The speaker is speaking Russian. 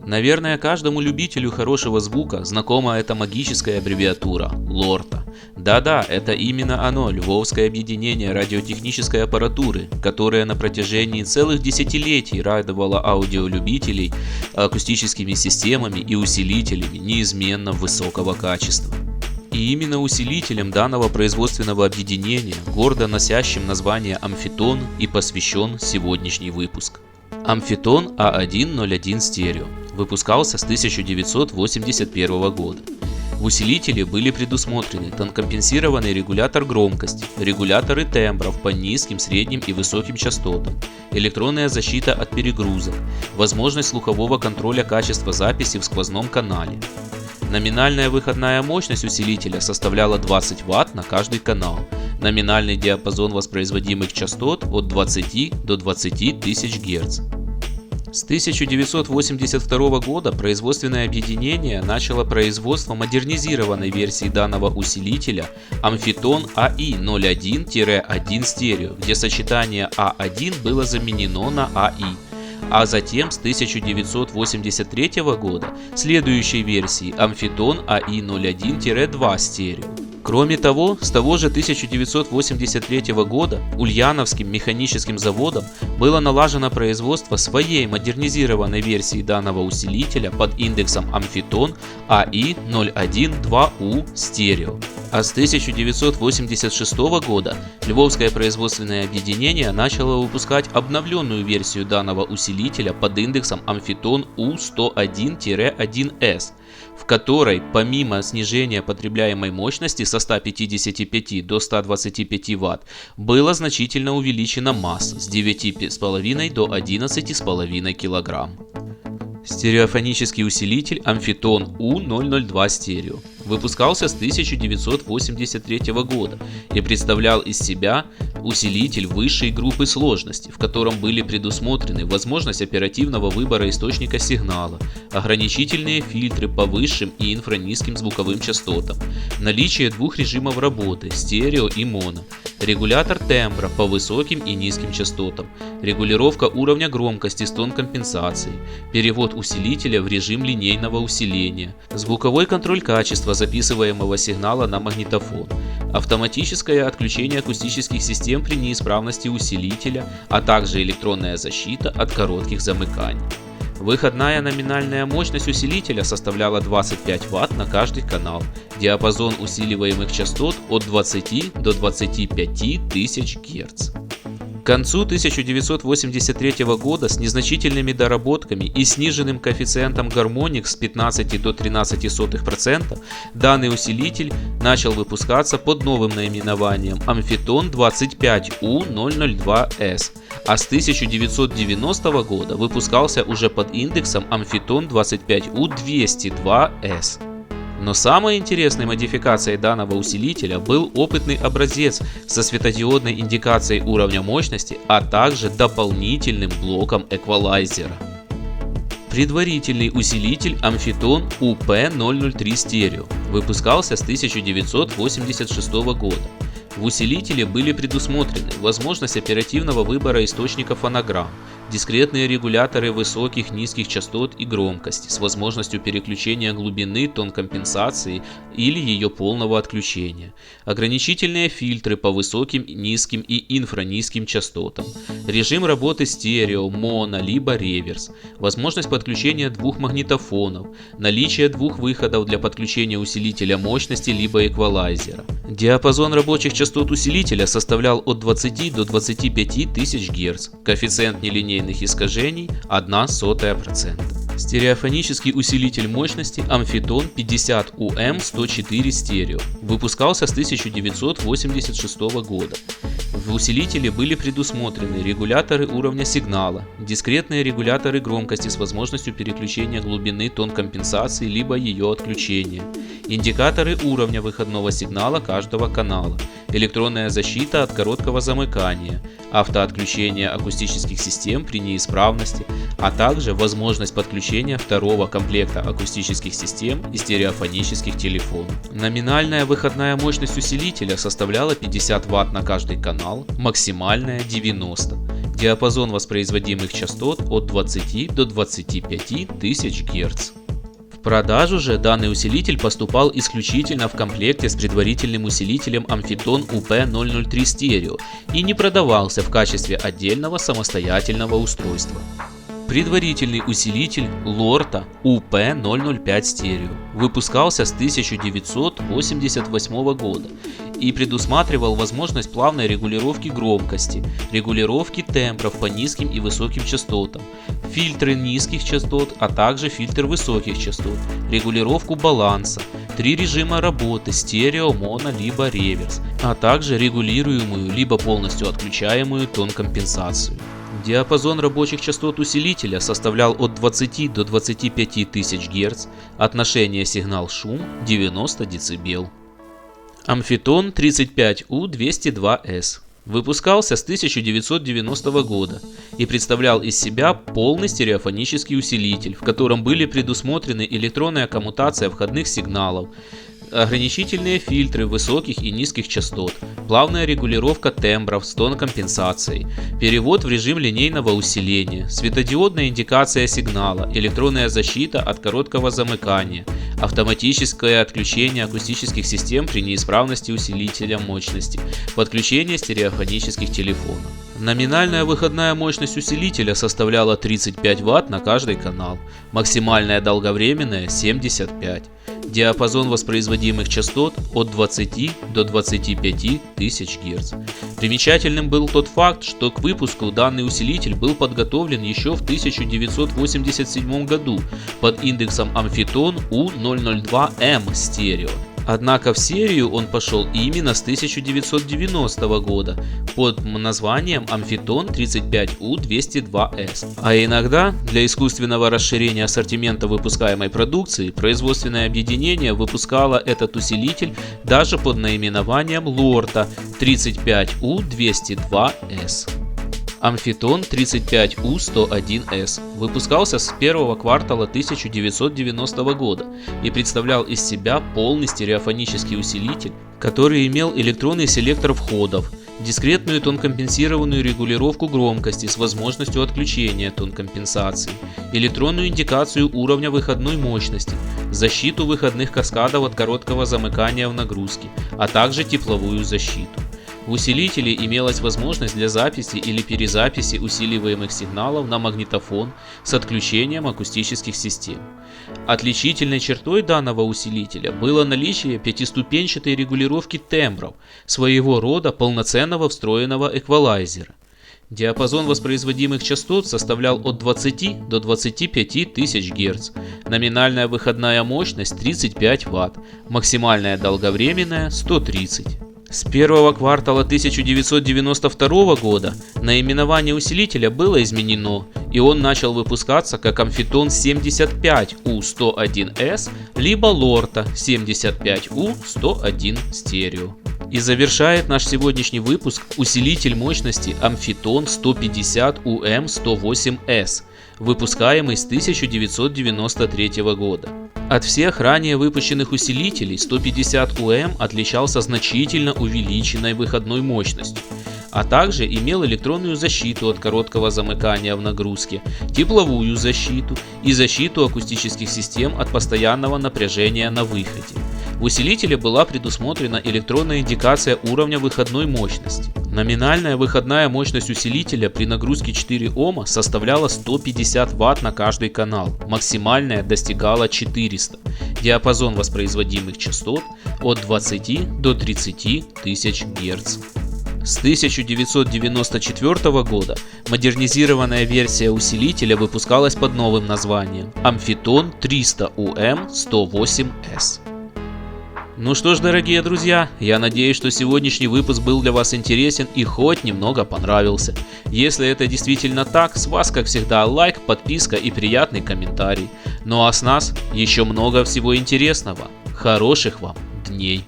Наверное, каждому любителю хорошего звука знакома эта магическая аббревиатура – LORTA. Да-да, это именно оно, Львовское объединение радиотехнической аппаратуры, которое на протяжении целых десятилетий радовало аудиолюбителей акустическими системами и усилителями неизменно высокого качества. И именно усилителем данного производственного объединения, гордо носящим название Амфитон, и посвящен сегодняшний выпуск. Амфитон А101 стерео выпускался с 1981 года. В усилителе были предусмотрены тонкомпенсированный регулятор громкости, регуляторы тембров по низким, средним и высоким частотам, электронная защита от перегрузок, возможность слухового контроля качества записи в сквозном канале. Номинальная выходная мощность усилителя составляла 20 Вт на каждый канал. Номинальный диапазон воспроизводимых частот от 20 до 20 тысяч Гц. С 1982 года производственное объединение начало производство модернизированной версии данного усилителя Амфитон АИ01-1 стерео, где сочетание А1 было заменено на АИ. А затем с 1983 года следующей версии Амфитон АИ01-2 стерео. Кроме того, с того же 1983 года Ульяновским механическим заводом было налажено производство своей модернизированной версии данного усилителя под индексом Амфитон АИ01-2У стерео. А с 1986 года Львовское производственное объединение начало выпускать обновленную версию данного усилителя под индексом Амфитон У101-1С, в которой помимо снижения потребляемой мощности со 155 до 125 Вт была значительно увеличена масса с 9,5 до 11,5 кг. Стереофонический усилитель Амфитон У002 стерео выпускался с 1983 года и представлял из себя усилитель высшей группы сложности, в котором были предусмотрены возможность оперативного выбора источника сигнала, ограничительные фильтры по высшим и инфранизким звуковым частотам, наличие двух режимов работы – стерео и моно, регулятор тембра по высоким и низким частотам, регулировка уровня громкости с тон-компенсацией, перевод усилителя в режим линейного усиления, звуковой контроль качества записываемого сигнала на магнитофон, автоматическое отключение акустических систем при неисправности усилителя, а также электронная защита от коротких замыканий. Выходная номинальная мощность усилителя составляла 25 Вт на каждый канал, диапазон усиливаемых частот от 20 до 25 тысяч Гц. К концу 1983 года с незначительными доработками и сниженным коэффициентом гармоник с 15 до 0,13% данный усилитель начал выпускаться под новым наименованием Амфитон 25У002С, а с 1990 года выпускался уже под индексом Амфитон 25У202С. Но самой интересной модификацией данного усилителя был опытный образец со светодиодной индикацией уровня мощности, а также дополнительным блоком эквалайзера. Предварительный усилитель Амфитон УП003 стерео выпускался с 1986 года. В усилителе были предусмотрены возможность оперативного выбора источника фонограмм, дискретные регуляторы высоких, низких частот и громкости с возможностью переключения глубины, тон-компенсации или ее полного отключения, ограничительные фильтры по высоким, низким и инфранизким частотам, режим работы стерео, моно либо реверс, возможность подключения двух магнитофонов, наличие двух выходов для подключения усилителя мощности либо эквалайзера. Диапазон рабочих частот усилителя составлял от 20 до 25 тысяч Гц, коэффициент нелинейных искажений 0,01%. Стереофонический усилитель мощности Амфитон 50УМ104 стерео выпускался с 1986 года. В усилителе были предусмотрены регуляторы уровня сигнала, дискретные регуляторы громкости с возможностью переключения глубины тон-компенсации либо ее отключения, индикаторы уровня выходного сигнала каждого канала, электронная защита от короткого замыкания, автоотключение акустических систем при неисправности, а также возможность подключения второго комплекта акустических систем и стереофонических телефонов. Номинальная выходная мощность усилителя составляла 50 Вт на каждый канал, максимальная 90. Диапазон воспроизводимых частот от 20 до 25 тысяч Гц. В продажу же данный усилитель поступал исключительно в комплекте с предварительным усилителем Amfiton UP003 стерео и не продавался в качестве отдельного самостоятельного устройства. Предварительный усилитель Lorta UP005 стерео выпускался с 1988 года и предусматривал возможность плавной регулировки громкости, регулировки тембров по низким и высоким частотам, фильтры низких частот, а также фильтр высоких частот, регулировку баланса, 3 режима работы стерео, моно либо реверс, а также регулируемую либо полностью отключаемую тон-компенсацию. Диапазон рабочих частот усилителя составлял от 20 до 25 тысяч Гц, отношение сигнал-шум 90 дБ. Amfiton 35U202S выпускался с 1990 года и представлял из себя полный стереофонический усилитель, в котором были предусмотрены электронная коммутация входных сигналов, ограничительные фильтры высоких и низких частот, плавная регулировка тембров с тон-компенсацией, перевод в режим линейного усиления, светодиодная индикация сигнала, электронная защита от короткого замыкания, автоматическое отключение акустических систем при неисправности усилителя мощности, подключение стереофонических телефонов. Номинальная выходная мощность усилителя составляла 35 Вт на каждый канал, максимальная долговременная 75. Диапазон воспроизводимых частот от 20 до 25 тысяч Гц. Примечательным был тот факт, что к выпуску данный усилитель был подготовлен еще в 1987 году под индексом Amfiton U002M стерео. Однако в серию он пошел именно с 1990 года под названием Amfiton 35U202S. А иногда для искусственного расширения ассортимента выпускаемой продукции производственное объединение выпускало этот усилитель даже под наименованием Lorta 35U202S. Amfiton 35U101S выпускался с первого квартала 1990 года и представлял из себя полный стереофонический усилитель, который имел электронный селектор входов, дискретную тон-компенсированную регулировку громкости с возможностью отключения тон-компенсации, электронную индикацию уровня выходной мощности, защиту выходных каскадов от короткого замыкания в нагрузке, а также тепловую защиту. В усилителе имелась возможность для записи или перезаписи усиливаемых сигналов на магнитофон с отключением акустических систем. Отличительной чертой данного усилителя было наличие пятиступенчатой регулировки тембров, своего рода полноценного встроенного эквалайзера. Диапазон воспроизводимых частот составлял от 20 до 25 тысяч Гц, номинальная выходная мощность 35 Вт, максимальная долговременная 130. С первого квартала 1992 года наименование усилителя было изменено, и он начал выпускаться как Amfiton 75U101S либо Lorta 75U101 стерео. И завершает наш сегодняшний выпуск усилитель мощности Amfiton 150UM108S, выпускаемый с 1993 года. От всех ранее выпущенных усилителей 150UM отличался значительно увеличенной выходной мощностью, а также имел электронную защиту от короткого замыкания в нагрузке, тепловую защиту и защиту акустических систем от постоянного напряжения на выходе. В усилителе была предусмотрена электронная индикация уровня выходной мощности. Номинальная выходная мощность усилителя при нагрузке 4 Ома составляла 150 Вт на каждый канал, максимальная достигала 400. Диапазон воспроизводимых частот от 20 до 30 тысяч Гц. С 1994 года модернизированная версия усилителя выпускалась под новым названием Amfiton 300UM108S. Ну что ж, дорогие друзья, я надеюсь, что сегодняшний выпуск был для вас интересен и хоть немного понравился. Если это действительно так, с вас, как всегда, лайк, подписка и приятный комментарий. Ну а с нас еще много всего интересного. Хороших вам дней!